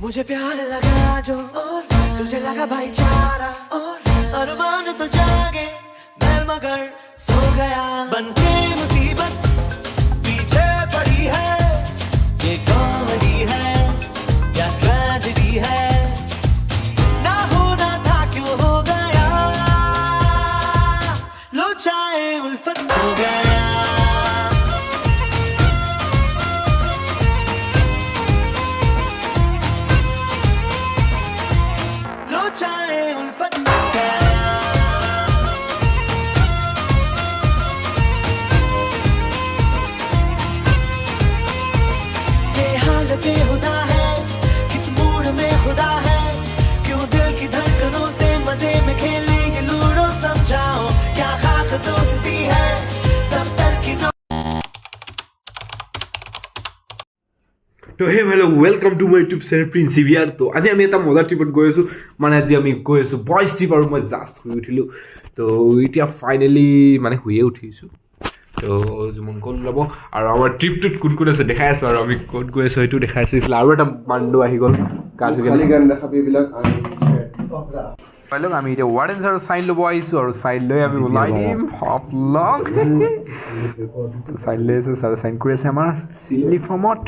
मुझे प्यार लगा जो तुझे लगा भाईचारा अरमान तो जागे मैं मगर सो गया बनके मुसीबत पीछे पड़ी है ये कॉमेडी है या ट्रेजेडी है ना होना था क्यों हो गया लो चाहे उल्फत हो गया बेहुदा है किस मूड में खुदा है क्यों दिल की धड़कनों से मजे में खेलेंगे लूडो समझाओ क्या खाक दोस्ती है दफ्तर की তো হে hello' welcome to my YouTube channel prince severe. তো আজি আমি এটা মজা ট্ৰিপত গৈ আছোঁ, মানে আজি আমি গৈ আছোঁ বইজ ট্ৰিপ, আৰু মই জাষ্ট শুই উঠিলোঁ। তো এতিয়া ফাইনেলি মানে শুয়ে উঠিছোঁ। তো জুমন ক'ত ওলাব আৰু আমাৰ ট্ৰিপটোত কোন কোন আছে দেখাই আছোঁ, আৰু আমি ক'ত গৈ আছোঁ সেইটো দেখাই আছোঁ। আৰু এটা বান্দো আহি গ'ল আমি এতিয়া ৱাৰ্ডেন্স আৰু চাইন ল'ব আহিছোঁ, আৰু চাইন লৈ আমি ওলাই দিম হাফলং। চাইন লৈ আছোঁ, ছাৰে চাইন কৰি আছে আমাৰ ইউনিফৰ্মত।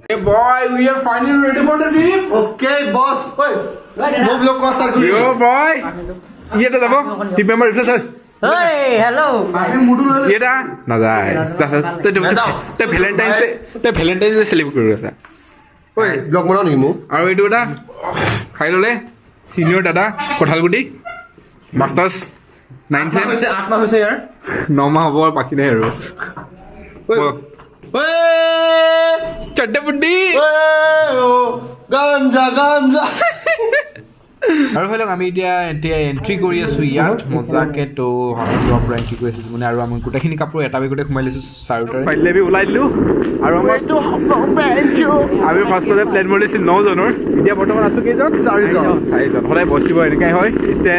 Hey boy, we are finally ready for the trip. Okay, boss. Wait. Move your cost. Yo boy. Ye ta jabo. Team member is sir. Hey, hello. Ye ta na jai. Ta Valentine's Day celebrate kori asa. Oi, vlog banao niki mo? Aru etu eta khai lole senior dada Kothalguti masters 9 sem 8 মাহ হৈছে ইয়াৰ 9 মাহ হ'ব বাকি নাই আৰু চড্ডা বুড্ডি গাঞ্জা গাঞ্জা। আৰু ভালক আমি এতিয়া এণ্ট্ৰি কৰি আছোঁ ইয়াত মজাকে। তো হাতৰ পৰা এণ্ট্ৰি কৰি আছোঁ মানে, আৰু আমি গোটেইখিনি কাপোৰ এটা বেগতে সোমাই লৈছোঁ চাৰিওটাৰে। ফাইনেলি আমি ওলাই দিলোঁ, আৰু আমাৰ আমি ফাৰ্ষ্টতে প্লেন বনাইছোঁ 9 জনৰ। এতিয়া বৰ্তমান আছোঁ কেইজন? 4জন। সদায় বস্তিব এনেকুৱাই হয়, এতিয়া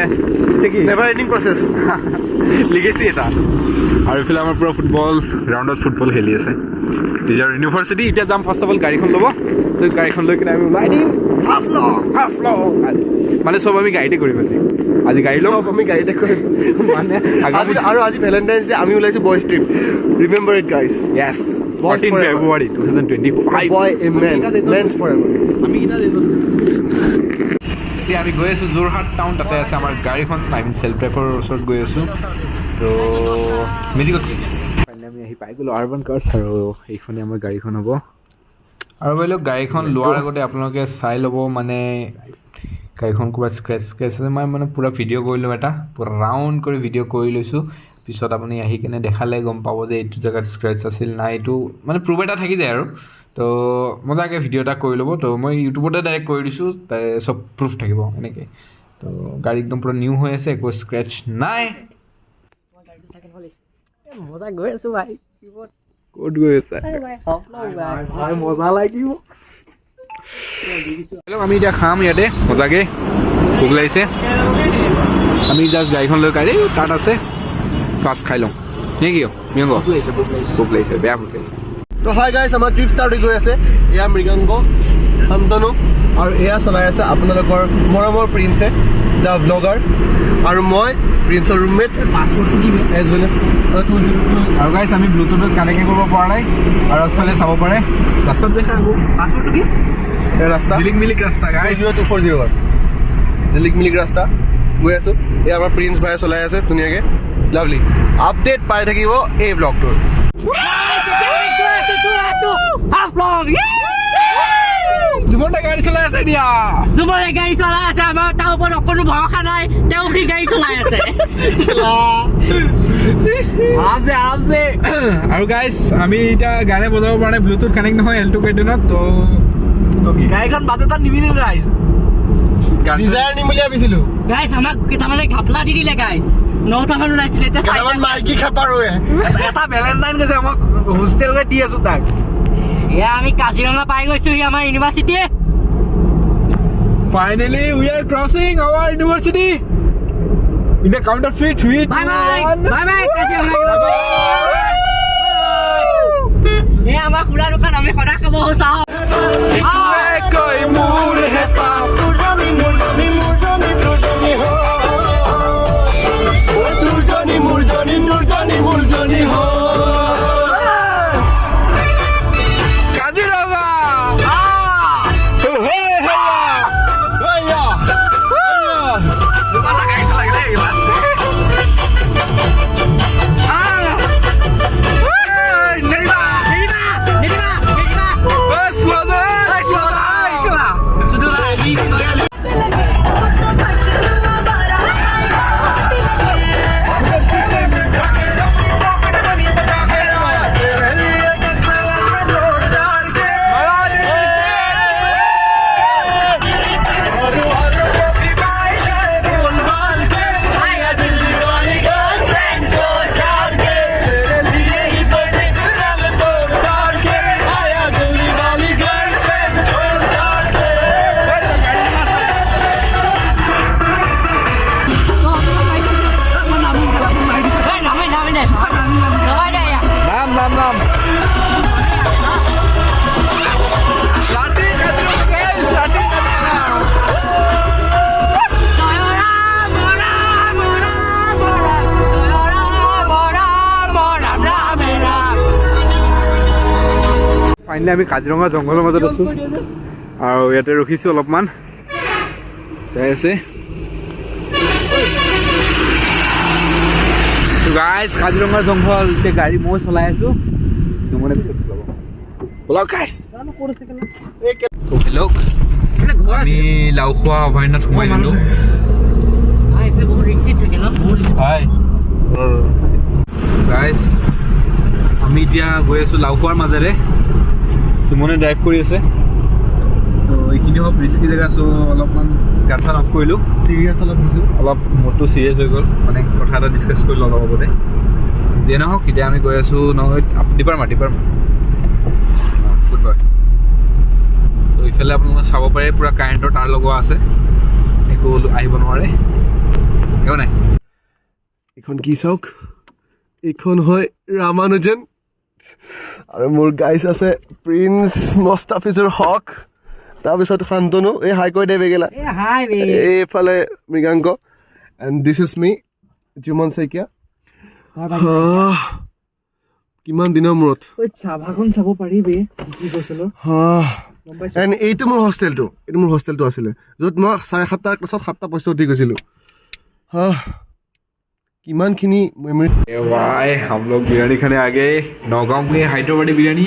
কি নেভাৰ এণ্ডিং প্ৰচেছ লিগেচি এটা। আৰু এইফালে আমাৰ পূৰা ফুটবল গ্ৰাউণ্ডত ফুটবল খেলি আছে নিজৰ ইউনিভাৰ্চিটি। এতিয়া যাম ফাৰ্ষ্ট অফ অল গাড়ীখন ল'ব। তো গাড়ীখন লৈ কিনে আমি ওলাই দিম হাফলং। মানে চব আমি গাড়ীতে কৰিম আজি গাড়ী লওঁ, আমি গাড়ীতে কৰিম মানে। আৰু আজি ভেলেণ্টাইন্স ডে আমি ওলাইছোঁ boys trip. Remember it guys. Yes 14 February 2025 boy a men men's forever. এতিয়া আমি গৈ আছোঁ যোৰহাট টাউন, তাতে আছে আমাৰ গাড়ীখন। আই মিন চেল্ফ ড্ৰাইভৰ ওচৰত গৈ আছোঁ। তো মেজিকত ফাইনেলি আমি আহি পাই গ'লোঁ আৰবান কাৰ্ছ, আৰু এইখনেই আমাৰ গাড়ীখন হ'ব। আৰু বাইলক গাড়ীখন লোৱাৰ আগতে আপোনালোকে চাই ল'ব, মানে গাড়ীখন ক'ৰবাত স্ক্ৰেচ আছে। মই মানে পূৰা ভিডিঅ' কৰি লওঁ, এটা পূৰা ৰাউণ্ড কৰি ভিডিঅ' কৰি লৈছোঁ। পিছত আপুনি আহি কিনে দেখালে গম পাব যে এইটো জেগাত স্ক্ৰেচ আছিল নাই, এইটো মানে প্ৰুফ এটা থাকি যায় আৰু। তো মজাকৈ ভিডিঅ' এটা কৰি ল'ব। তো মই ইউটিউবতে ডাইৰেক্ট কৰি দিছোঁ, চব প্ৰুফ থাকিব এনেকৈ। তো গাড়ী একদম পূৰা নিউ হৈ আছে, একো স্ক্ৰেচ নাই। মজা গৈ আছোঁ ভাই। ক'ত গৈ আছে? মজা লাগিব। আমি এতিয়া খাম ইয়াতে মজাকৈ, ভোক লাগিছে। আমি জাষ্ট গাড়ীখন লৈ গাড়ী তাত আছে, ফাৰ্ষ্ট খাই লওঁ নে কি? ভোক লাগিছে, বেয়া ভোক লাগিছে। তো হাই গাইজ, আমাৰ ট্ৰিপ ষ্টাৰ্ট হৈ গৈ আছে। এয়া মৃগাংক, শান্তনু, আৰু এয়া চলাই আছে আপোনালোকৰ মৰমৰ প্ৰিন্সে দ্য ব্লগাৰ, আৰু মই প্ৰিন্সৰ ৰুমমেট। পাছৱৰ্ডটো কি এজ ৱেল এজ 202। আৰু গাইজ আমি ব্লুটুথত কানেক্ট কৰিব পৰা নাই, আৰু আগফালে চাব পাৰে ৰাস্তাত দেখা আকৌ পাছৱৰ্ডটো কি ৰাস্তা জিলিক মিলিক ৰাস্তা গাইজ 20240 জিলিক মিলিক ৰাস্তা গৈ আছোঁ। এয়া আমাৰ প্ৰিন্স ভাই চলাই আছে ধুনীয়াকৈ, লাভলি। আপডেট পাই থাকিব এই ব্লগটোৰ। জুমনে গাড়ী চলাই আছে দিয়া, জুমনে গাড়ী চলাই আছে। আমাৰ তাৰ ওপৰত অকণো ভৰসা নাই, তেওঁ কি গাড়ী চলাই আছে। আৰু গাইজ আমি এতিয়া গাড়ী বজাব পৰা নাই, ব্লুটুথ কানেক্ট নহয় এলটো কেইদিনত। তো গাড়ীখন বাজেটত নিমিলে ৰাইজ, ডিজায়াৰ নিম বুলি ভাবিছিলোঁ। গাইছ আমাক কেইটামানে ঘাপলা দি দিলে গাইছ। 9টা মান ওলাইছিলে, এতিয়া কেইটামান মাইকী খেপাৰোৱে এটা ভেলেণ্টাইন গৈছে, আমাক হোষ্টেল গৈ দি আছোঁ তাক। এয়া আমি কাজিৰঙা পাই গৈছোহি, আমাৰ university. Finally we are crossing our university. In the count of 3, 3, 2, 1. Bye bye. ये हमारा खुला दुकान हमें বহু চাওঁ কৈ মোৰ হেঁপাহ কাজিৰঙা নাম ৰাতি ফাইনেলি আমি কাজিৰঙা জংঘলৰ মাজত আছো আৰু ইয়াতে ৰখিছো অলপমান যাই আছে গাইজ কাজিৰঙাৰ জংঘল এতিয়া গাড়ী মই চলাই আছো মানে পিছত হেল্ল' আমি লাওখোৱা অভয়াৰণ্যত সোমাই দিলো গাইজ আমি এতিয়া গৈ আছো লাওখোৱাৰ মাজেৰে সুমনে ড্ৰাইভ কৰি আছে তো এইখিনি অলপ ৰিস্কি জেগা চ' অলপমান গান চান অফ কৰিলোঁ চিৰিয়াছ অলপ হৈছোঁ অলপ মোৰটো চিৰিয়াছ হৈ গ'ল মানে কথা এটা ডিছকাছ কৰিলোঁ অলপ আগতে যিয়ে নহওক এতিয়া আমি গৈ আছোঁ নহয় ডিপাৰ্টমেণ্ট গুড বাই তো ইফালে আপোনালোকে চাব পাৰে পূৰা কাৰেণ্টৰ তাঁৰ লগোৱা আছে একো আহিব নোৱাৰে একো নাই এইখন কি চাওক এইখন হয় ৰামানুজন আৰু মোৰ গাইছ আছে প্ৰিন্স মুস্তাফিজুৰ হক তাৰপিছত শান্তনু এই হাই কৈ দে বেগেলা এইফালে মৃগাংক এণ্ড দিছ ইজ মি জুমন শইকীয়া কিমান দিনৰ মূৰত চাব পাৰিবি এণ্ড এইটো মোৰ হোষ্টেলটো আছিলে য'ত মই 7:30 ক্লাছত 7:05 উঠি গৈছিলোঁ কিমানখিনি মেমৰি भाई हम लोग बिरयानी खाने आ गए नगाँव में হায়দৰাবাদী বিৰিয়ানী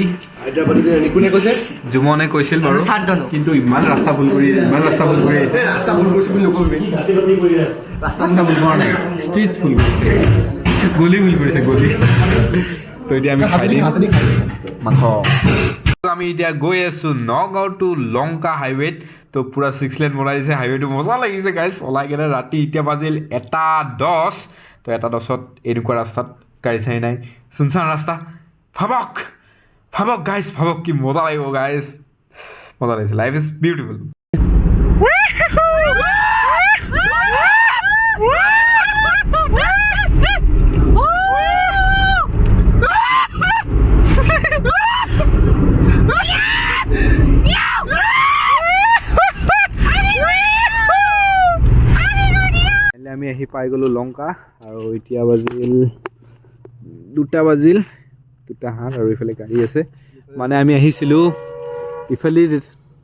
কোনে কৈছে জুমনে কৈছিল বাৰু কিন্তু ইমান ৰাস্তা ভুল কৰি আহিছে ৰাস্তা ভুল কৰিছে বুলি নকবি ৰাস্তা ভুল কৰা নাই ষ্ট্ৰীট ভুল কৰিছে গলি ভুল কৰিছে গলি তো এতিয়া আমি খাই দিম মাংস আমি এতিয়া গৈ আছো নগাঁও টু লংকা হাইৱেত তো পুৰা 6 লেন বনাই দিছে হাইৱেটো মজা লাগিছে গাইজ চলাই কেনে ৰাতি এতিয়া বাজিল 1:10 তো 1:10 এনেকুৱা ৰাস্তাত গাড়ী চাড়ী নাই চুনচান ৰাস্তা ভাবক গাইজ ভাবক কি মজা লাগিব গাইজ মজা লাগিছে লাইফ ইজ বিউটিফুল আমি আহি পাই গ'লোঁ লংকা আৰু এতিয়া বাজিল 2:05 আৰু ইফালে গাড়ী আছে মানে আমি আহিছিলোঁ ইফালে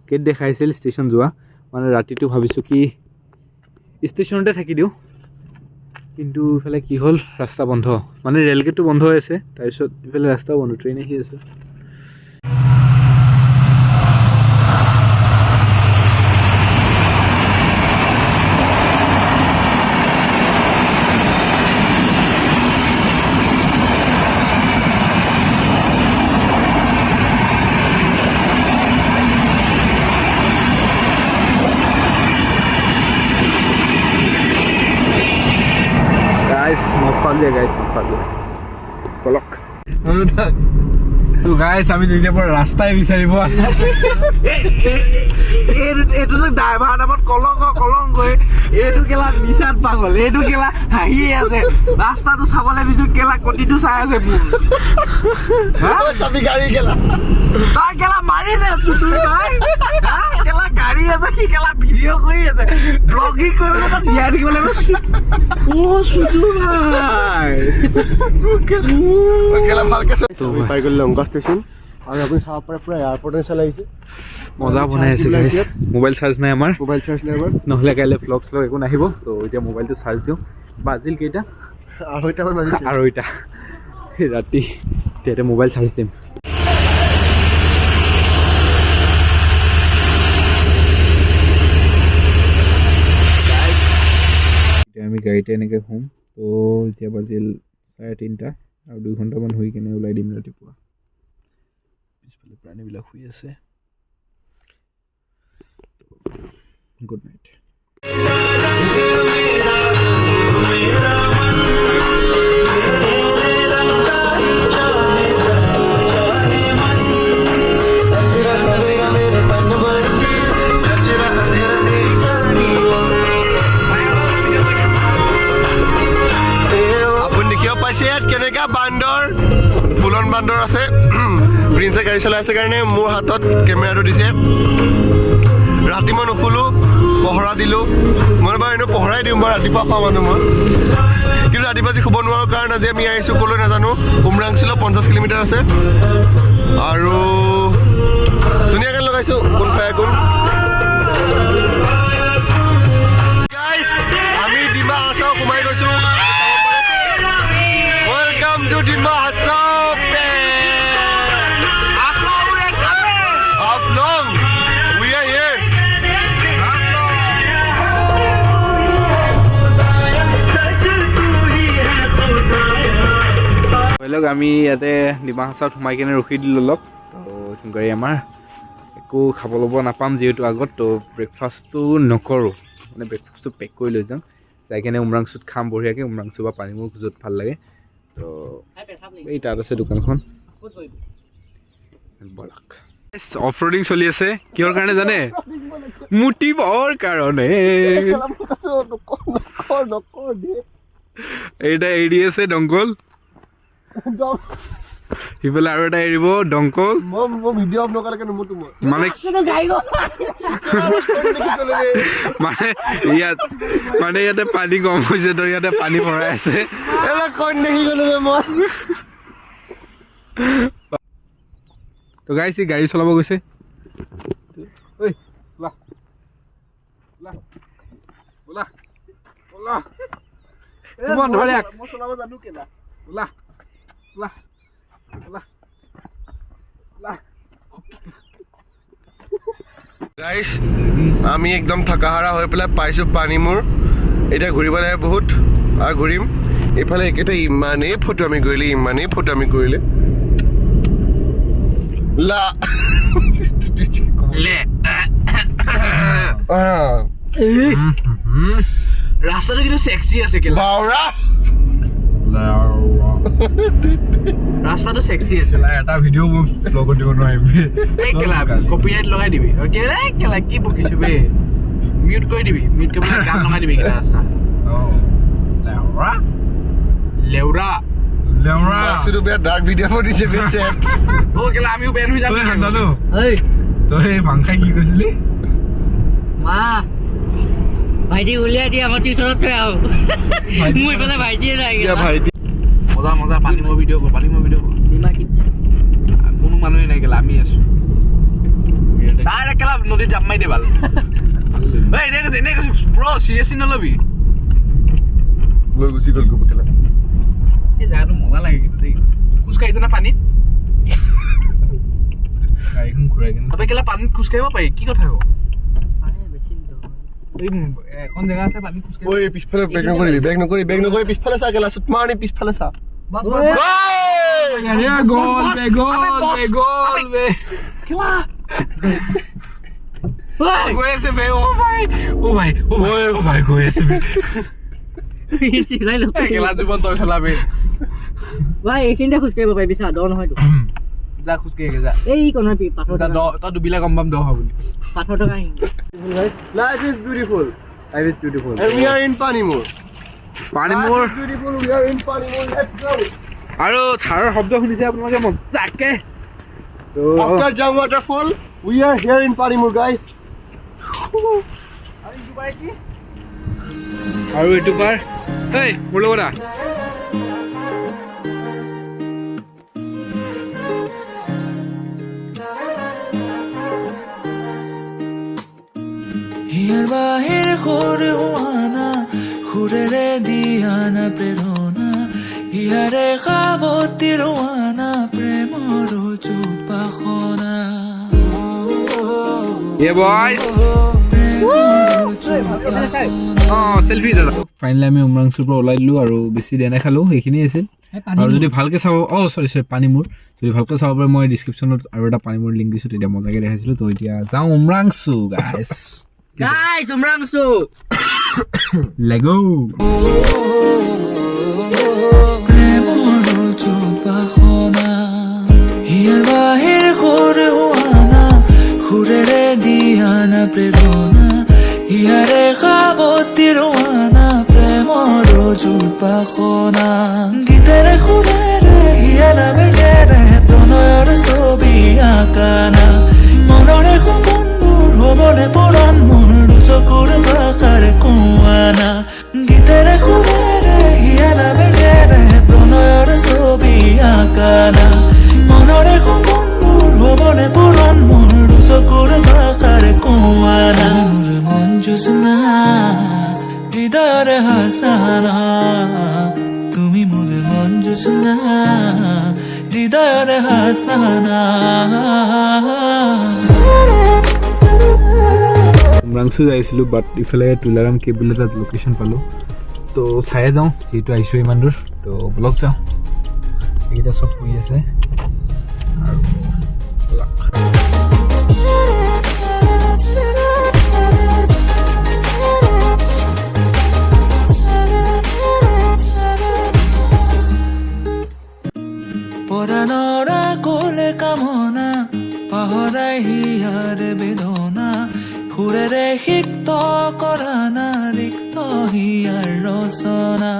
গেট দেখাইছিল ষ্টেচন যোৱা মানে ৰাতিটো ভাবিছোঁ কি ষ্টেচনতে থাকি দিওঁ কিন্তু ইফালে কি হ'ল ৰাস্তা বন্ধ মানে ৰেল গেটটো বন্ধ হৈ আছে তাৰপিছত ইফালে ৰাস্তাও বন্ধ ট্ৰেইন আহি আছে তো গাইছ আমি দুইটাৰ পৰা ৰাস্তাই বিচাৰিব এইটো যে ড্ৰাইভাৰ নামত কলংক এইটো কেলা নিচাত পাগল এইটো কেলা হাঁহিয়ে আছে ৰাস্তাটো চাবলৈ দিছো কেলা কটিটো চাই আছে মোৰ চাবি গাড়ী গেলা তই কেলা মাৰি আছে সুদূৰ ভাই কেলা গাড়ী আছে কি কেলা ভিডিঅ' কৰি আছে ব্লগিং কৰিবলৈ তাত ধ্যান দিব লাগিব ও সুদূৰ ভাই কেলা ভালকে পাই গ'ল লংকা ষ্টেচন আৰু আপুনি চাব পাৰে পুৰা এয়াৰপৰ্ট নিচিনা লাগিছে মজা বনাই আছে গাইছ মোবাইল চাৰ্জ নাই আমাৰ মোবাইল চাৰ্জ নাই আমাৰ নহ'লে কাইলৈ ব্লগ শ্লগ একো নাহিব তো এতিয়া মোবাইলটো চাৰ্জ দিওঁ বাজিল কেইটা 2:30 বাজিছে 2:30 ৰাতি এতিয়া মোবাইল চাৰ্জ দিম এতিয়া আমি গাড়ীতে এনেকৈ শুম তো এতিয়া বাজিল 3:30 আৰু 2 ঘণ্টামান শুই কেনে ওলাই দিম ৰাতিপুৱা পিছফালে প্ৰাণীবিলাক শুই আছে গুড নাইট কেনেকা বান্দৰ ফুলন বান্দৰ আছে প্ৰিন্সে গাড়ী চলাই আছে কাৰণে মোৰ হাতত কেমেৰাটো দিছে ৰাতি মই নুশুলো পহৰা দিলোঁ মই বাৰু এনেও পহৰাই দিওঁ বাৰু ৰাতিপুৱা খোৱা মানুহ মই কিন্তু ৰাতিপুৱা আজি শুব নোৱাৰোঁ কাৰণ আজি আমি আহিছোঁ ক'লৈ নাজানো উমৰাংচুলৈ 50 কিলোমিটাৰ আছে আৰু ধুনীয়াকৈ লগাইছোঁ কোন খাই কোন আমি ডিমা হাছাও সোমাই গৈছোঁ Welcome to Dima Hasao Aflong. We are here. লওক আমি ইয়াতে ডিমা হাছাওত সোমাই কেনে ৰখি দিলোঁ অলপ তো গাড়ী আমাৰ একো খাব ল'ব নাপাম যিহেতু আগত তো ব্ৰেকফাষ্টটো নকৰোঁ মানে ব্ৰেকফাষ্টটো পেক কৰি লৈ যাম যাই কেনে উমৰাংচুত খাম বঢ়িয়াকৈ উমৰাংচু বা পানীমুখ য'ত ভাল লাগে তো এই তাত আছে দোকানখন অফ ৰোডিং চলি আছে কিহৰ কাৰণে জানে মুতিবৰ কাৰণে এইটা এৰি আছে ডংকল সিফালে আৰু এটা এৰিব ডংকল মানে মানে ইয়াতে পানী কম হৈছে তো ইয়াতে পানী ভৰাই আছে তো গাইছ গাড়ী চলাব গৈছে গাইছ আমি একদম থাকাহাৰা হৈ পেলাই পাইছোঁ পানী মোৰ এতিয়া ঘূৰিব লাগে বহুত আৰু ঘূৰিম এইফালে একেটা ইমানেই ফটো আমি কৰিলে লা ৰাস্তাটো কিন্তু সেক্সি আছে কেলা বাউৰা ৰাস্তাটো সেক্সি আছে এটা ভিডিঅ' মই ব্লগত দিব নোৱাৰিম এই কেলা কপিৰাইট লগাই দিবি অকে কেলা কি বকিছো বে মিউট কৰি দিবি মিউট কৰি পেলাই গান লগাই দিবি কেলা ৰাস্তা লেউৰা মাছটো বেয়া ডাৰ্ক ভিডিঅ' ফটো দিছে বে চেট ও কেলা আমিও বেন হৈ যাম জানো তই ভাংখাই কি কৈছিলি মা ভাইটি উলিয়াই দিয়া আমাৰ টিউচনত থৈ আহো মোৰ ইফালে ভাইটিয়ে যায় ভাইটি মজা পানী মই ভিডিঅ' কৰ ডিমা কিটছে কোনো মানুহে নাই কেলা আমি আছো তাৰ কেলা নদীত জাপ মাৰি দে ভাল এনে কৈছো ব্ৰ চিৰিয়াছলি নলবি লৈ গুচি গ'ল কেলা এই জেগাটো মজা লাগে কিন্তু দেই খোজকাঢ়িছে না পানীত গাড়ীখন ঘূৰাই কেনে তবে কেলা পানীত খোজকাঢ়িব পাৰি কি কথা হ'ব এখন জেগা আছে পানীত খোজকাঢ়িব ঐ পিছফালে বেগ নকৰিবি পিছফালে চা কেলা চুট মাৰি পিছফালে চা বাস গ'ল বে গৈ আছে বে ও ভাই গৈ আছে বে কেলা জীৱন তই চলাবি ভাই এইখিনিতে খোজকাঢ়িব পাৰিবি চা দ নহয়তো যা খোজকাঢ়ি যা এই কোন পাথৰ তই ডুবিলে গম পাম দ হয় বুলি পাথৰ থকা Life is beautiful and we are in Panimur. পানীমুৰ Life is beautiful, we are in Panimur. Let's go. আৰু থাৰৰ শব্দ শুনিছে আপোনালোকে মজাকে তো After Jam Waterfall, we are here in Parimur, guys. আৰু এইটো পাৰ এই মোৰ লগত আহ হিয়াৰ বাহিৰ ঘুৰে হোৱানা ঘুৰেৰে দিয়ানা প্ৰেৰণা হিয়াৰে সাৱতী ৰোৱানা প্ৰেমৰ চুপাখনা বয়স চেলফি দাদা ফাইনেলি আমি উমৰাংচুৰ পৰা ওলাই দিলোঁ আৰু বেছি দিয়া নাখালোঁ সেইখিনি আছিল আৰু যদি ভালকৈ চাব চৰি পানীমূৰ যদি ভালকৈ চাব পাৰে মই ডিছক্ৰিপশ্যনত আৰু এটা পানীমূৰ লিংক দিছোঁ তেতিয়া মজাকৈ দেখাইছিলোঁ তো এতিয়া যাওঁ উমৰাংচু গাইছ উমৰাংচু লেগো প্ৰেমৰ চুপাখনা হিয়াৰ বাহিৰ ঘুৰে হোৱানা ঘুৰেৰে দিয়ানা প্ৰেৰণা হিয়াৰে সাৱতী ৰোৱানা প্ৰেমৰ চুপাখনা গীতেৰে সুৰেৰে হিয়াৰা বেগেৰে প্ৰণয়ৰ ছবি আঁকানা মনৰে সপোনবোৰ হ'বলে পুৰণ মোৰ চকুৰ ভাষাৰ কোৱানা গীতেৰে সুৰেৰে হিয়াৰা বেগেৰে প্ৰণয়ৰ ছবি আঁকানা মনৰে সপোনবোৰ হ'বলে পুৰণ মোৰ চকুৰ ভাষাৰ কোৱানা মোৰ মন জোছনা হৃদয়ৰে হাছানা তুমি মোৰ মন জোছনা হৃদয়ৰে হাছানা উমৰাংচু যাইছিলোঁ বাট ইফালে তুলাৰাম কেব বুলি এটা লোকেশ্যন পালোঁ তো চাই যাওঁ যিহেতু আহিছোঁ ইমান দূৰ তো ব্লগ যাওঁ এইকেইটা চব শুই আছে আৰু পৰাণৰ কোলে কামনা পাহৰাই হিয়াৰ বেদনা সুৰেৰে সিক্ত কৰা না ৰিক্ত হিয়াৰ ৰচনা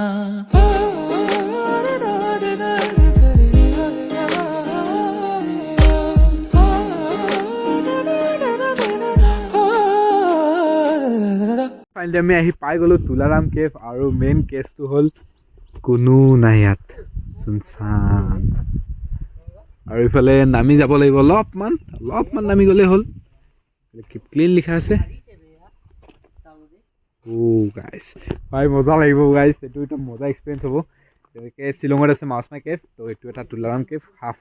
ফাইনেলি আমি আহি পাই গ'লোঁ তুলাৰাম কেভ আৰু মেইন কেছটো হ'ল কোনো নাই ইয়াত চুনচান আৰু ইফালে নামি যাব লাগিব অলপমান নামি গ'লেই হ'ল ক্লিন লিখা আছে গাইছ ভাই মজা লাগিব গাইছ এইটো এটা মজা এক্সপিৰিয়েঞ্চ হ'ব যেনেকৈ শ্বিলঙত আছে মাউচমাই কেভ তো এইটো এটা তুলাৰাম কেভ হাফ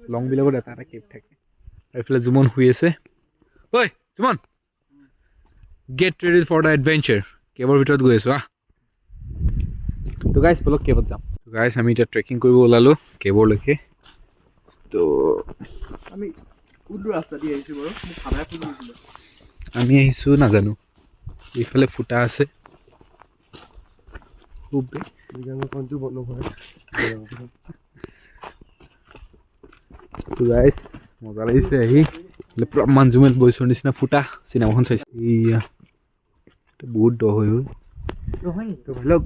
লংবিলাকত এটা কেভ থাকে আৰু এইফালে জুমন শুই আছে ঐ Juman get ready for the adventure কেবৰ ভিতৰত গৈ আছোঁ তো গাইছ বলক কেবত যাম গাইছ আমি এতিয়া ট্ৰেকিং কৰিব ওলালোঁ কেবৰলৈকে তো আমি কোনটো ৰাস্তা দি আহিছোঁ বাৰু মোক ভাড়া ফোন কৰিছিলোঁ আমি আহিছোঁ নাজানো এইফালে ফুটা আছে কোনটো বন্ধ হয় তো গাইছ মজা লাগিছে আহি পূৰা মানজুমেল বয়চৰ নিচিনা ফুটা চিনেমাখন চাইছে ইয়া বহুত দ হৈ হ'ল তো ভালক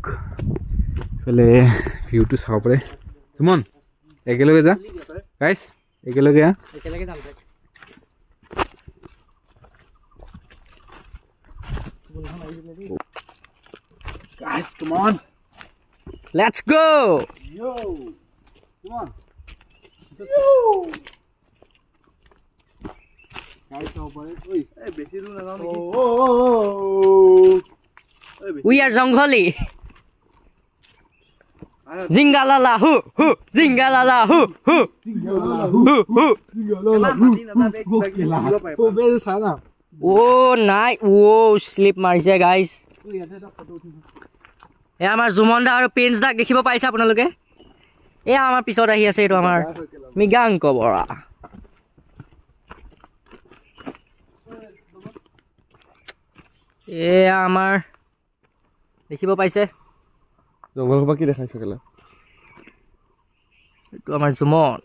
এইফালে ভিউটো চাব পাৰে সুমন একেলগে যা গাইছ একেলগে একেলগে যাম Guys, come on. Let's go Yo. Come on. Guys, now boy. Oi, বেছি দূৰ নাযাওঁ নেকি? উই আর জঙ্গলি জিঙ্গালালা হু হু জিঙ্গালালা হু হু হু ও নাই ও স্লিপ মাৰিছে গাইজ এয়া আমাৰ জুমন দা আৰু প্ৰিন্স দাক দেখিব পাইছে আপোনালোকে এয়া আমাৰ পিছত আহি আছে এইটো আমাৰ মৃগাংক বৰা এয়া আমাৰ দেখিব পাইছে জংঘল সোপা কি দেখাইছে কেলা এইটো আমাৰ জুমন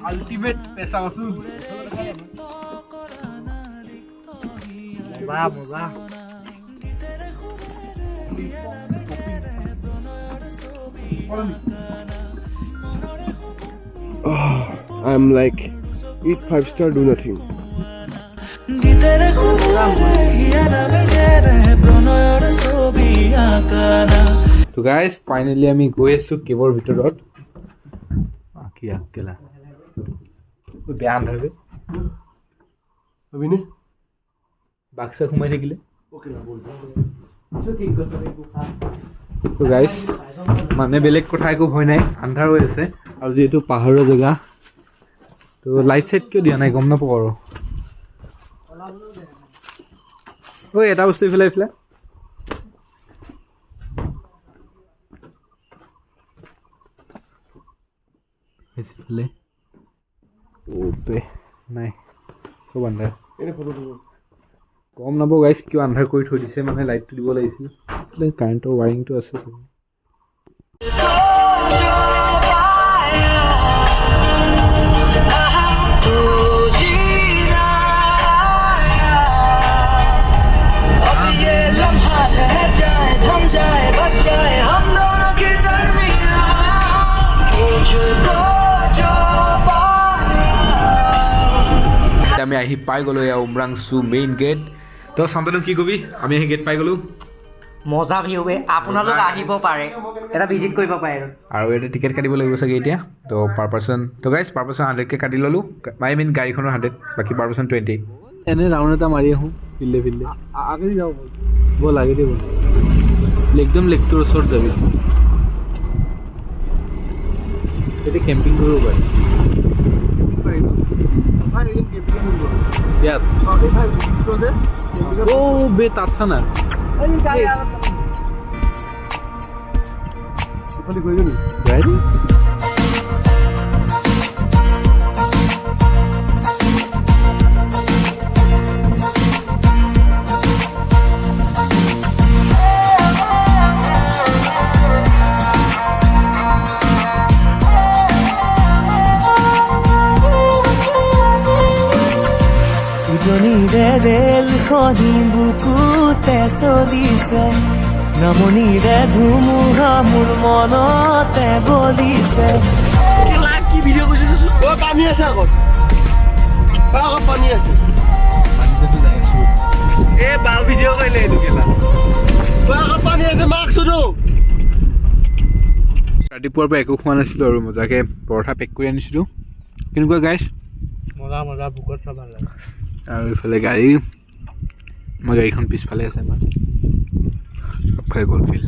আল্টিমেট পেছা বস্তু মজা মজা I'm like, eat 5-star, do nothing. গীতেৰে সুৰে হিয়াৰা বেজেৰে প্ৰণয়ৰ ছবি আঁকানা তো গাইজ ফাইনেলি আমি গৈ আছোঁ কেবৰ ভিতৰত কি আকেলা বেয়া আন্ধাৰ বে অভিনে বাক্সা সোমাই থাকিলে তো গাইজ মানে বেলেগ কথা একো ভয় নাই আন্ধাৰ হৈ আছে আৰু যিহেতু পাহাৰৰ জেগা তো লাইট চাইট কিয় দিয়া নাই গম নাপাওঁ আৰু ঐ এটা বস্তু এইফালে এইফালে এইফালে ওপে নাই চব আন্ধাৰ গম নাপাওঁ গাইজ কিয় আন্ধাৰ কৰি থৈ দিছে মানে লাইটটো দিব লাগিছিল কাৰেণ্টৰ ৱাৰিংটো আছে চাগে আমি আহি পাই গ'লোঁ এয়া উমৰাংচু মেইন গেট তো শান্তনু কি কবি আমি আহি গেট পাই গ'লোঁ মজা ভিউ বে আপোনালোক আহিব পাৰে এটা ভিজিট কৰিব পাৰে আৰু এটা টিকেট কাটিব লাগিব চাগে এতিয়া তো পাৰ পাৰ্চন তো গাইজ পাৰ পাৰ্চন 100কে কাটি ল'লোঁ আই মিন গাড়ীখনৰ 100 বাকী পাৰ পাৰ্চন 20 এনে ৰাউণ্ড এটা মাৰি আহোঁ ফিল্ডে ফিল্ডে আগেদি যাওঁ ব'ল আগেদি ব'ল একদম লেকটোৰ ওচৰত যাবি এতিয়া কেম্পিং কৰিব পাৰে ইয়াত অ' বে তাত চা না গাড়ী উজনিৰে ৰেলখনি বুকুতে চলিছে নামনিৰে ধুমুহা মোৰ মনতে বলিছে কি ভিডিঅ' কৰিছে পানী আছে আগত পানী আছে এই বাল ভিডিঅ' কৰিলে এইটো কেলা আগত পানী আছে মাক চুনো ৰাতিপুৱাৰ পৰা একো খোৱা নাছিলোঁ আৰু মজাকৈ পৰঠা পেক কৰি আনিছিলোঁ কেনেকুৱা গাইজ মজা মজা ভোকত খাব ভাল লাগে আৰু এইফালে গাড়ী আমাৰ গাড়ীখন পিছফালে আছে আমাৰ চবফালে গ'ল ফিল্ড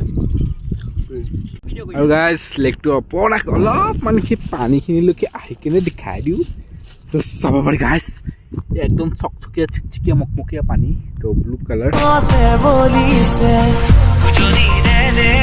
আৰু গাইজ লেকটো অপৰাক অলপমান সেই পানীখিনিলৈকে আহি কিনে দেখাই দিওঁ তো চাব পাৰি গাইজ একদম চকচকীয়া চিকচিকীয়া মকমকীয়া পানী তো ব্লু কালাৰ বলিছে উজনিৰে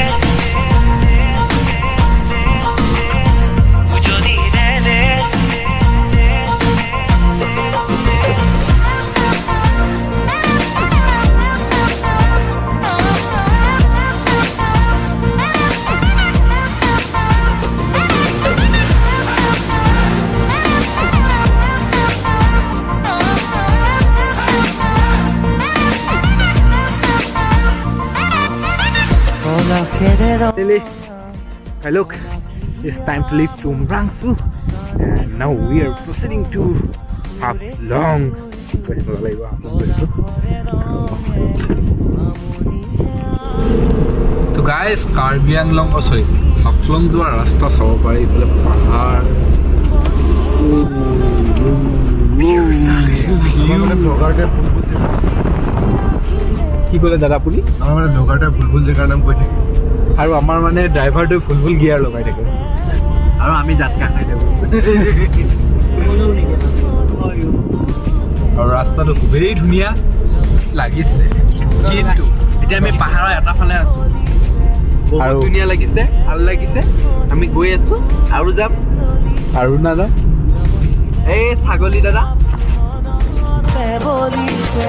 Lily, hey look, it's time to leave to Umrangsu and now we are proceeding to Haflong. So guys, Karbi Anglong, oh sorry, Haflong যোৱাৰ ৰাস্তা চাব পাৰি এইফালে পাহাৰ কি ক'লে দাদা আপুনি আমাৰ মানে ব্লগাৰটোৱে ভুল জেগাৰ নাম কৈ থাকে আৰু আমাৰ মানে ড্ৰাইভাৰটোৱে ভুল গিয়াৰ লগাই থাকে আৰু আমি জাতকা খাই থাকোঁ আৰু ৰাস্তাটো খুবেই ধুনীয়া লাগিছে কিন্তু এতিয়া আমি পাহাৰৰ এটা ফালে আছোঁ বহুত আৰু ধুনীয়া লাগিছে ভাল লাগিছে আমি গৈ আছোঁ আৰু যাম আৰু নাযাম এই ছাগলী দাদা বলিছে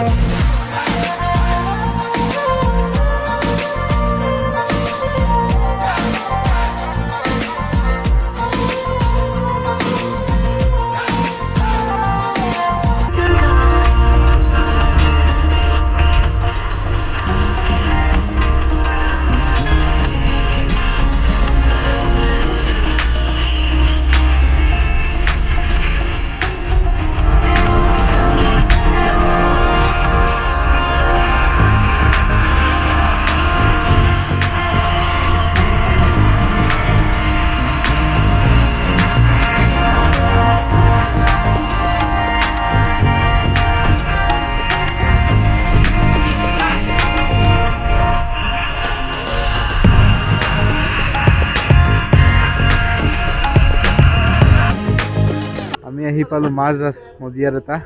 আহি পালোঁ মাজ মজিয়াত এটা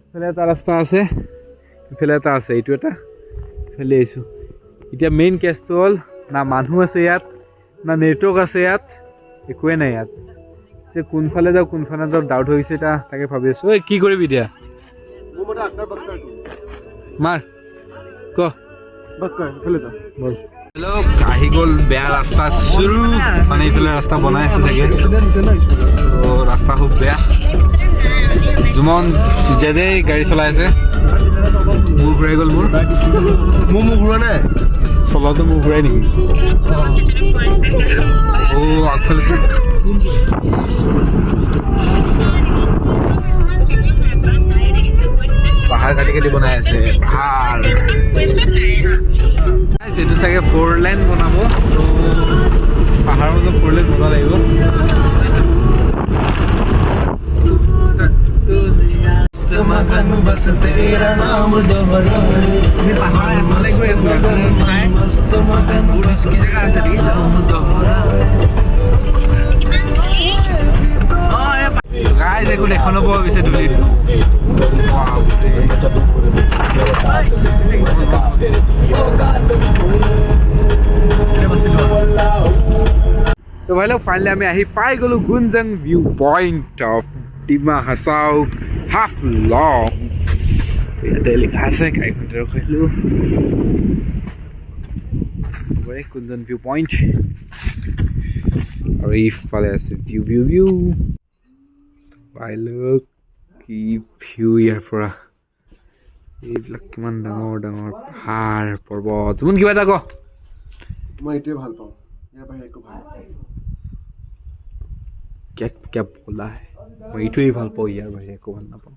ইফালে এটা ৰাস্তা আছে ইফালে এটা আছে এইটো এটা ইফালে আহিছোঁ এতিয়া মেইন কেছটো হ'ল না মানুহ আছে ইয়াত না নেটৱৰ্ক আছে ইয়াত একোৱে নাই ইয়াত যে কোনফালে যাওঁ কোনফালে যাওঁ ডাউট হৈ গৈছে এতিয়া তাকে ভাবি আছোঁ ঐ কি কৰিবি এতিয়া মাৰ ক বল হেল্ল' আহি গ'ল বেয়া ৰাস্তা চুৰু মানে এইফালে ৰাস্তা বনাই আছে চাগে ৰাস্তা খুব বেয়া জুমন জেদে গাড়ী চলাই আছে মূৰ ঘূৰাই গ'ল মোৰ ঘূৰা নাই চলাওঁতে মূৰ ঘূৰাই নেকি আগফালে পাহাৰ কাটি কাটি বনাই আছে পাহাৰ এইটো চাগে 4 লাইন বনাব তো পাহাৰৰ মাজত 4 লাইন বনাব লাগিব গাইজ একো দেখা নোপোৱা হৈছে ধূলিত তো ভাই লোক ফাইনেলি আমি আহি পাই গ'লো Gunjung view point of Dima Hasao Haflong ইয়াতে লিখা আছে গাড়ীখনতে ৰখাইছিলোঁ গুঞ্জন ভিউ পইণ্ট আৰু ইফালে আছে ভিউ ভিউ ভিউ ভাই লোক কি ভিউ ইয়াৰ পৰা এইবিলাক কিমান ডাঙৰ ডাঙৰ পাহাৰ পৰ্বত তুমি কিবা এটা ক মই এইটোৱে ভাল পাওঁ ইয়াৰ বাহিৰে একো ভাল क्या बोला है मैं এইটোৱে ভাল পাওঁ ইয়াৰ বাহিৰে একো ভাল নাপাওঁ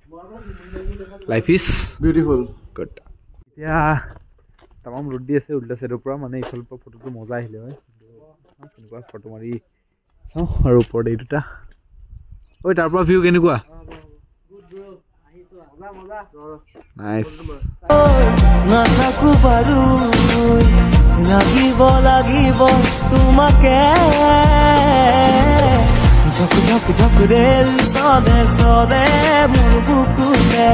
লাইফ ইজ বিউটিফুল গুড এতিয়া তামাম ৰ'দ দি আছে উল্টা চাইডৰ পৰা মানে এইফালৰ পৰা ফটোটো মজা আহিলে হয় কেনেকুৱা ফটো মাৰি চাওঁ আৰু ওপৰত এই দুটা ঐ তাৰ পৰা ভিউ কেনেকুৱা নাইচ নাথাকো বাৰু লাগিব তোমাকে ঝক ঝক ঝক ৰেল চলে চলে মোৰ বুকুতে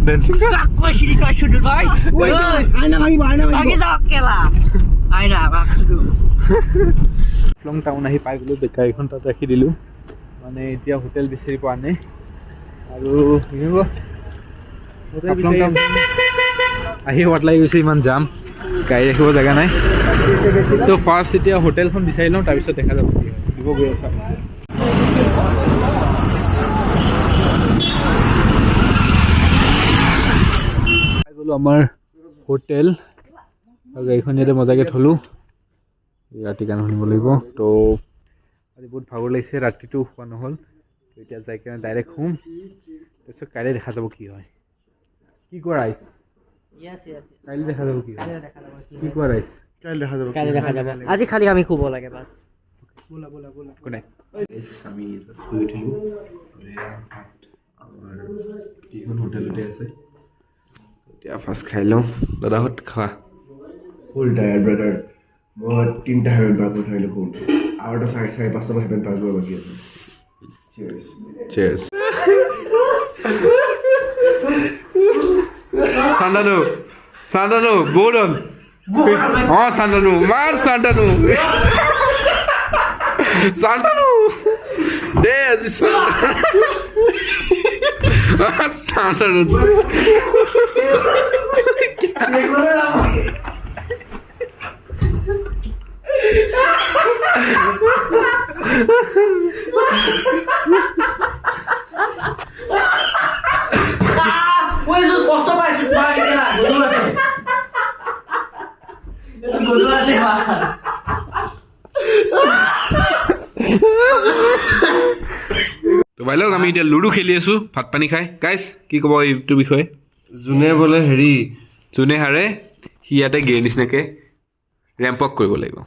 ডেন্সিং লং টাউন আহি পাই গ'লোঁ গাড়ীখন তাত ৰাখি দিলোঁ মানে এতিয়া হোটেল বিচাৰি পোৱা নাই আৰু আহি হোৱাত লাগি গৈছে ইমান যাম গাড়ী ৰাখিব জেগা নাই তো ফাৰ্ষ্ট এতিয়া হোটেলখন বিচাৰি লওঁ তাৰপিছত দেখা যাব দিব গৈ আছোঁ পাই গ'লোঁ আমাৰ হোটেল আৰু গাড়ীখন ইয়াতে মজাকৈ থ'লোঁ ৰাতি গান শুনিব লাগিব তো আজি বহুত ভাগৰ লাগিছে ৰাতিটো শোৱা নহ'ল এতিয়া যাই কিনে ডাইৰেক্ট শুম তাৰপিছত কাইলৈ দেখা যাব কি হয় কি কোৱা ৰাইজ কাইলৈ দেখা যাব কি হয় কি কোৱা ৰাইজ কাইলৈ দেখা যাব আজি খালি আমি শুব লাগে বাছ কোনে আমি শুই উঠিলোঁ আমাৰ যিখন হোটেলতে আছে এতিয়া ফাৰ্ষ্ট খাই লওঁ দাদাহঁত খোৱা ফুল টায়াৰ্ড ব্ৰাদাৰ মই 3টা হেভেন পাৰ্ক উঠাইলোঁ ফুল আৰু এটা 4:30 মান হেভেন পাৰ্ক কৰিব বাকী আছে Cheers. Santanu, Gordon. Oh, Santanu, Mar Santanu. Santanu. There's Santanu. তো ভাই লোক আমি এতিয়া লুডু খেলি আছো ভাত পানী খাই গাইজ কি ক'ব এইটো বিষয়ে যোনে বোলে হেৰি যোনে হাৰে সি ইয়াতে গেৰ নিচিনাকৈ ৰেম্প ৱাক কৰিব লাগিব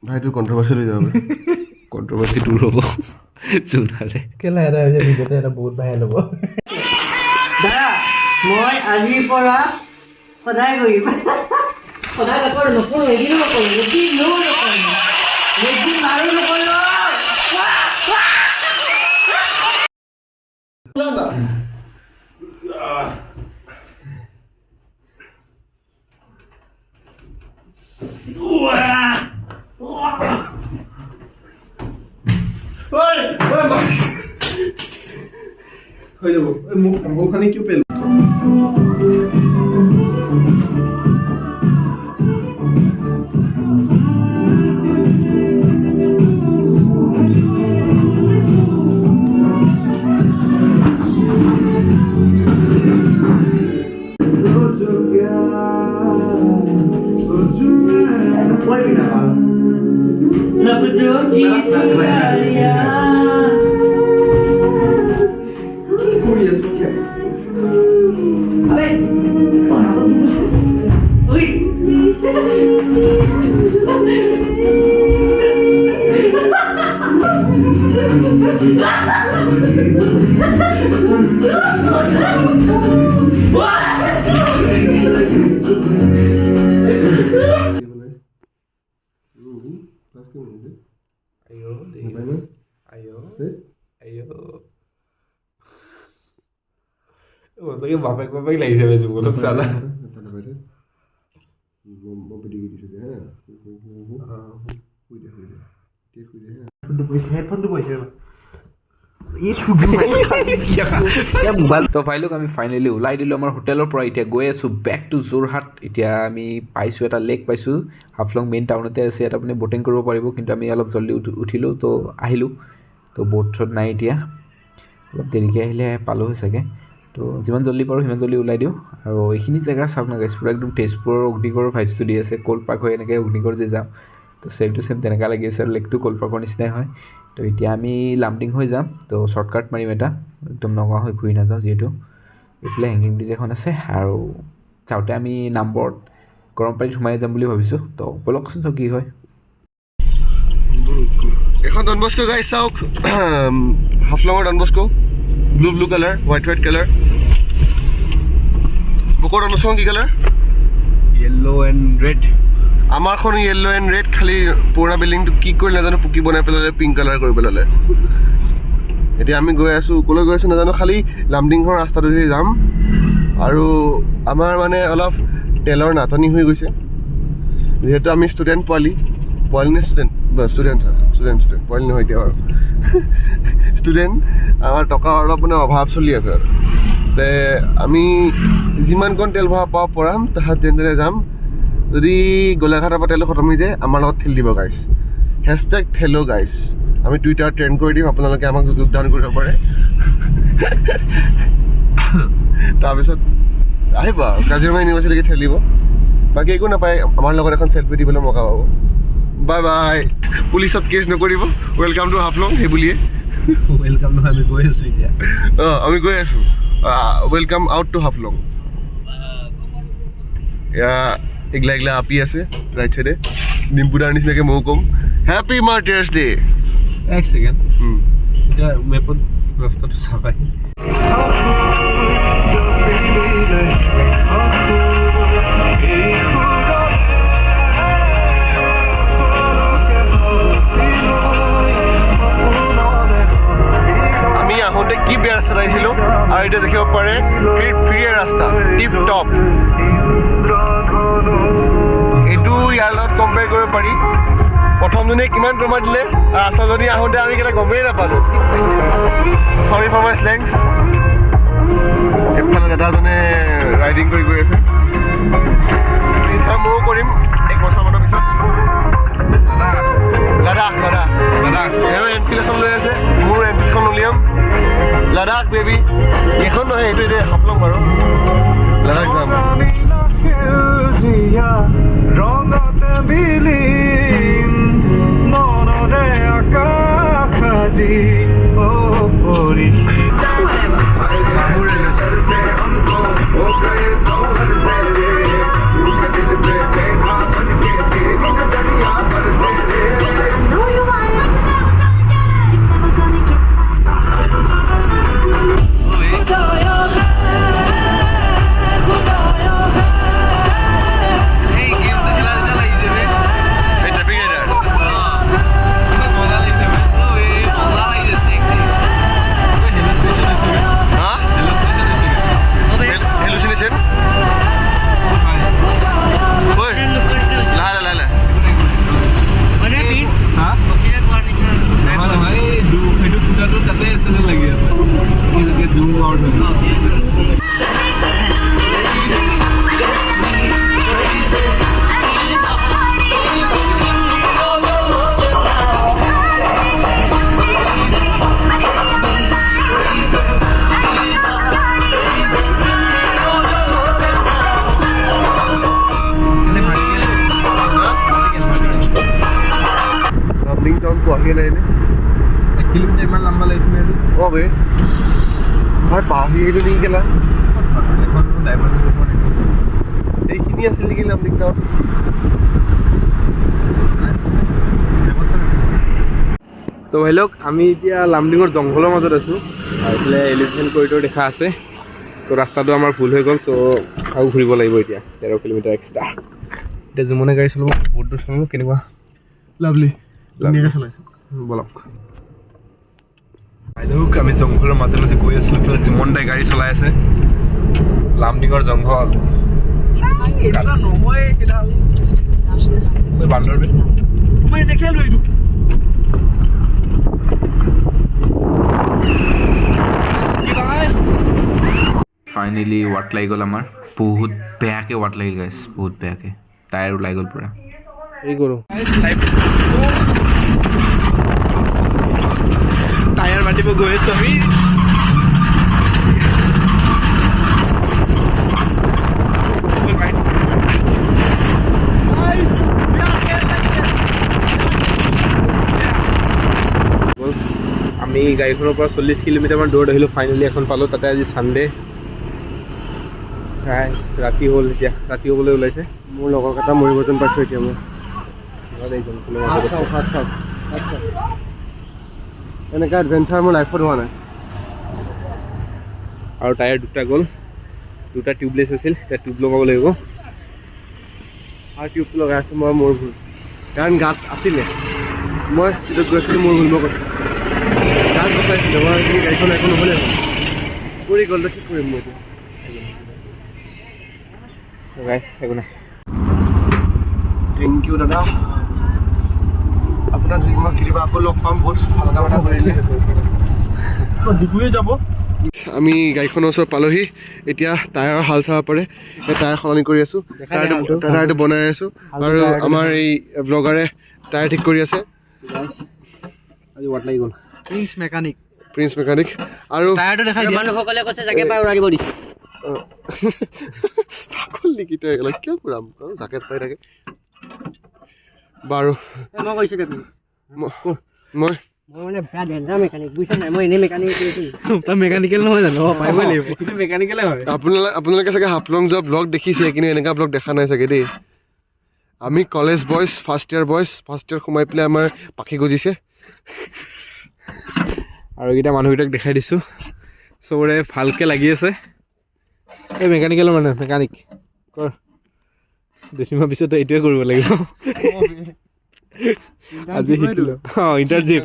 ভাইটো কণ্ট্ৰভাৰ্চি লৈ যাব কণ্ট্ৰভাৰ্চি দূৰ হ'ব জোনালে দাদা মই আজিৰ পৰা সদায় কৰিম সদায় নকৰোঁ নকৰোঁ এদিনো নকৰোঁ এদিনো নকৰোঁ এদিন আৰু নকৰোঁ হৈ যাব মুখখানি কিয় পেলো বাপেক বাপেক লাগিছে বেছি অলপ চালা তো ফাইলক আমি ফাইনেলি ওলাই দিলোঁ আমাৰ হোটেলৰ পৰা এতিয়া গৈ আছোঁ বেক টু যোৰহাট এতিয়া আমি পাইছোঁ এটা লেক পাইছোঁ হাফলং মেইন টাউনতে আছে ইয়াত আপুনি ব'টিং কৰিব পাৰিব কিন্তু আমি অলপ জল্দি উঠিলোঁ তো আহিলোঁ তো ব'ট চ'ট নাই এতিয়া অলপ দেৰিকৈ আহিলে পালোঁ চাগে তো যিমান জল্দি পাৰোঁ সিমান জল্দি ওলাই দিওঁ আৰু এইখিনি জেগা চাওক না গাইছ পুৰা একদম তেজপুৰৰ অগ্নিগড়ৰ ভাইবছটো দি আছে কল পাৰ্ক হৈ এনেকৈ অগ্নিগড় যে যাওঁ তো ছেম টু ছেম তেনেকুৱা লাগি আছে আৰু লেকটো কল পাৰ্কৰ নিচিনাই হয় তো এতিয়া আমি লামডিং হৈ যাম তো শ্বৰ্টকাট মাৰিম এটা একদম নগাঁও হৈ ঘূৰি নাযাওঁ যিহেতু এইফালে হেংগিং ব্ৰিজ এখন আছে আৰু চাওঁতে আমি নামবৰত গৰম পানীত সোমাই যাম বুলি ভাবিছোঁ তো ব'লকচোন চাওঁ কি হয় এখন ডন বস্কো গাইছ চাওক হাফলঙৰ Don Bosco blue blue colour white colour বুকৰ ডন বস্কো কি কালাৰ য়েল্ল' এণ্ড ৰেড আমাৰখন য়েল্ল' এণ্ড ৰেড খালি পুৰণা বিল্ডিংটো কি কৰি নাজানো পুকি বনাই পেলালে পিংক কালাৰ কৰি পেলালে এতিয়া আমি গৈ আছোঁ ক'লৈ গৈ আছোঁ নাজানো খালি লামডিংখন ৰাস্তাটো দি যাম আৰু আমাৰ মানে অলপ তেলৰ নাটনি হৈ গৈছে যিহেতু আমি ষ্টুডেণ্ট পোৱালি নে ষ্টুডেণ্ট পোৱালি নহয় এতিয়া আৰু ষ্টুডেণ্ট আমাৰ টকা অলপ মানে অভাৱ চলি আছে আৰু তে আমি যিমানকণ তেল ভৰাব পৰাম তাহাত যেনেদৰে যাম যদি গোলাঘাটৰ পৰা তেল খতম হৈ যায় আমাৰ লগত ঠেলি দিব গাইছ হেছটেগ ঠেলো গাইছ আমি টুইটাৰ ট্ৰেণ্ড কৰি দিম আপোনালোকে আমাক যোগদান কৰিব পাৰে তাৰপিছত আহিব কাজিৰঙা ইউনিভাৰ্চিটিকে ঠেলিব বাকী একো নাপায় আমাৰ লগত এখন চেল্ফি দিবলৈ মৌকা পাব বাই বাই পুলিচত কেছ নকৰিব ৱেলকাম টু হাফলং সেই বুলিয়ে ৱেলকাম নহয় আমি গৈ আছোঁ এতিয়া আমি গৈ আছোঁ ৱেলকাম আউট টু হাফলং এয়া এগলা আপি আছে ৰাইট চাইডে ডিম্পুদাৰ নিচিনাকৈ ময়ো ক'ম হেপী মাৰ্টাৰ্ছ ডে এক ছেকেণ্ড এতিয়া মেপত ৰাস্তাটো চাবাই আমি আহোঁতে কি বেয়া ৰাস্তাত আহিছিলোঁ আৰু এতিয়া দেখিব পাৰে ফ্ৰীয়ে ৰাস্তা টিপ টপ এইটো ইয়াৰ লগত কম্পেয়াৰ কৰিব পাৰি প্ৰথমজনীয়ে কিমান প্ৰমাণ দিলে আচাজনী আহোঁতে আমি কেইটা গমেই নাপালোঁ চৰি ফৰ মাই স্লেংছ এইফালে দাদাজনে ৰাইডিং কৰি গৈ আছে ময়ো কৰিম এক বছৰমানৰ পিছত লাডাখ এওঁ এনফিলেশ্যন লৈ আছে মোৰ এনফিলখন উলিয়াম লাডাখ বেবী এইখন নহয় এইটো এতিয়া হাফলং বাৰু লাডাখ যাম Know you want it, never gonna get it. Never gonna get Lumding town পোৱাহিয়ে নাই নে 1 কিলোমিটাৰ ইমান লম্বা লাগিছিলে এইটো অঁ বে ভাই পাহি আহিলোঁ নেকি কেলা এখন ডাইভাৰ এইখিনি আছিল নেকি লামডিং টাউন তো ভাই লওক আমি এতিয়া লামডিঙৰ জংঘলৰ মাজত আছোঁ আৰু এইফালে এলিভেশ্যন কৰিডৰ দেখা আছে তো ৰাস্তাটো আমাৰ ভুল হৈ গ'ল তো আৰু ঘূৰিব লাগিব এতিয়া 13 কিলোমিটাৰ এক্সট্ৰা এতিয়া জুমনে গাড়ী চলাব বহুত দূৰ চলাব কেনেকুৱা লাভলি ধুনীয়াকৈ চলাইছোঁ বলক ভাই লওক আমি জংঘলৰ মাজে মাজে গৈ আছোঁ এইফালে জুমন দাই গাড়ী চলাই আছে লামডিঙৰ জংঘল বান্দৰ মই নেখেলোঁ এইটো ফাইনেলি ৱাট লাগি গ'ল আমাৰ বহুত বেয়াকৈ ৱাট লাগিল গাইছ বহুত বেয়াকৈ টায়াৰ ওলাই গ'ল পূৰা এই কৰোঁ টায়াৰ মাতিব গৈ আছোঁ আমি আমি গাড়ীখনৰ পৰা 40 কিলোমিটাৰমান দূৰত আহিলোঁ ফাইনেলি এখন পালোঁ তাতে আজি চানডে ৰাতি হ'ল এতিয়া ৰাতি হ'বলৈ ওলাইছে মোৰ লগৰ কেইটা মৰিব যেন পাইছোঁ এতিয়া মই এনেকুৱা এডভেঞ্চাৰ মোৰ লাইফত হোৱা নাই আৰু টায়াৰ দুটা গ'ল দুটা টিউবলেছ আছিল এতিয়া টিউব লগাব লাগিব আৰু টিউবটো লগাই আছোঁ মই মোৰ ভুল কাৰণ গাত আছিলে মই স্পীডত গৈছিলোঁ মোৰ ভুল মই কৈছোঁ গাত বচাইছিলোঁ মই গাড়ীখন একো নহ'লে হ'ল পৰি গ'লতো কি কৰিম মই এতিয়া একো নাই থেংক ইউ দাদা আপোনাক জীৱনত কেতিয়াবা আকৌ লগ পাম বহুত ভাল কাম এটা কৰিলে ডিপুৱে যাব আমি গাড়ীখনৰ ওচৰত পালোহি এতিয়া টায়াৰৰ হাল চাব পাৰে এই টায়াৰ সলনি কৰি আছোঁ টায়াৰটো বনাই আছোঁ আৰু আমাৰ এই ব্লগাৰে টায়াৰ ঠিক কৰি আছে আজি ৱাট লাগি গ'ল প্ৰিন্স মেকানিক আৰু টায়াৰটো দেখাই দিয়া মানুহসকলে কৈছে জেকেট পাই উৰাই দিব দিছে পাগল নেকি তই এলা কিয় কৰাম জেকেট পাই থাকে বাৰু মই কৈছোঁ দে মই মানে বেয়া ডেঞ্জাৰ মেকানিক বুজিছা নাই মই এনেই মেকানিক কৰিছোঁ তই মেকানিকেল নহয় জানো পাৰিবই লাগিব কিন্তু মেকানিকেলে হয় আপোনালোকে চাগে হাফলং যোৱা ব্লগ দেখিছে কিন্তু এনেকুৱা ব্লগ দেখা নাই চাগে দেই আমি কলেজ বয়জ ফাৰ্ষ্ট ইয়াৰ সোমাই পেলাই আমাৰ পাখি গজিছে আৰু এইকেইটা মানুহকেইটাক দেখাই দিছোঁ চবৰে ভালকৈ লাগি আছে এই মেকানিকেলৰ মানে মেকানিক কৰ 2 মাহ পিছত এইটোৱে কৰিব লাগিব আজি শিকিলোঁ অঁ ইণ্টাৰ্ণশ্বিপ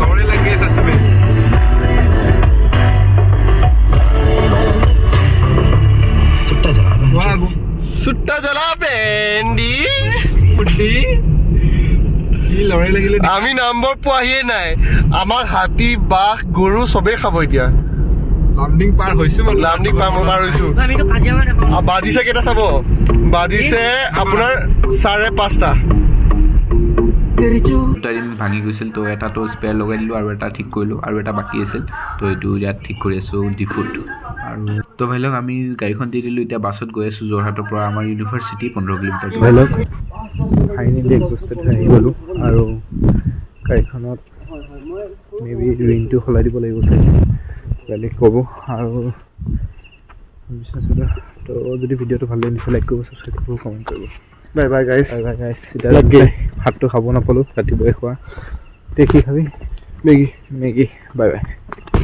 লগৰে লাগি আছে চবে सुट्टा जला पेंडी লৰাই লাগিলে আমি নম্বৰ পোৱাহিয়ে নাই আমাৰ হাতী বাঘ গৰু চবেই খাব এতিয়া লামডিং পাৰ হৈছোঁ মই লামডিং পাৰ মই পাৰ হৈছোঁ আমিতো কাজিৰঙা নাপাওঁ বাজিছে কেইটা চাব বাজিছে আপোনাৰ 5:30 দুটা দিন ভাঙি গৈছিল তো এটাতো স্পেয়াৰ লগাই দিলোঁ আৰু এটা ঠিক কৰিলোঁ আৰু এটা বাকী আছিল তো এইটো ইয়াত ঠিক কৰি আছোঁ ডিফুত আৰু তো ভাই লওক আমি গাড়ীখন দি দিলোঁ এতিয়া বাছত গৈ আছোঁ যোৰহাটৰ পৰা আমাৰ ইউনিভাৰ্চিটি 15 কিলোমিটাৰ ভাই লওক ফাইনেলি এক্সষ্টড হৈ আহি গ'লোঁ আৰু গাড়ীখনত মেবি ৰিংটো সলাই দিব লাগিব চাগে বেলেগ ক'ব আৰু তো যদি ভিডিঅ'টো ভাল লাগে নিশ্চয় লাইক কৰিব ছাবস্ক্ৰাইব কৰিব কমেণ্ট কৰিব বাই বাই গাইছ এতিয়া ভাতটো খাব নাপালোঁ ৰাতিপুৱাই খোৱা এতিয়া কি খাবি মেগী বাই বাই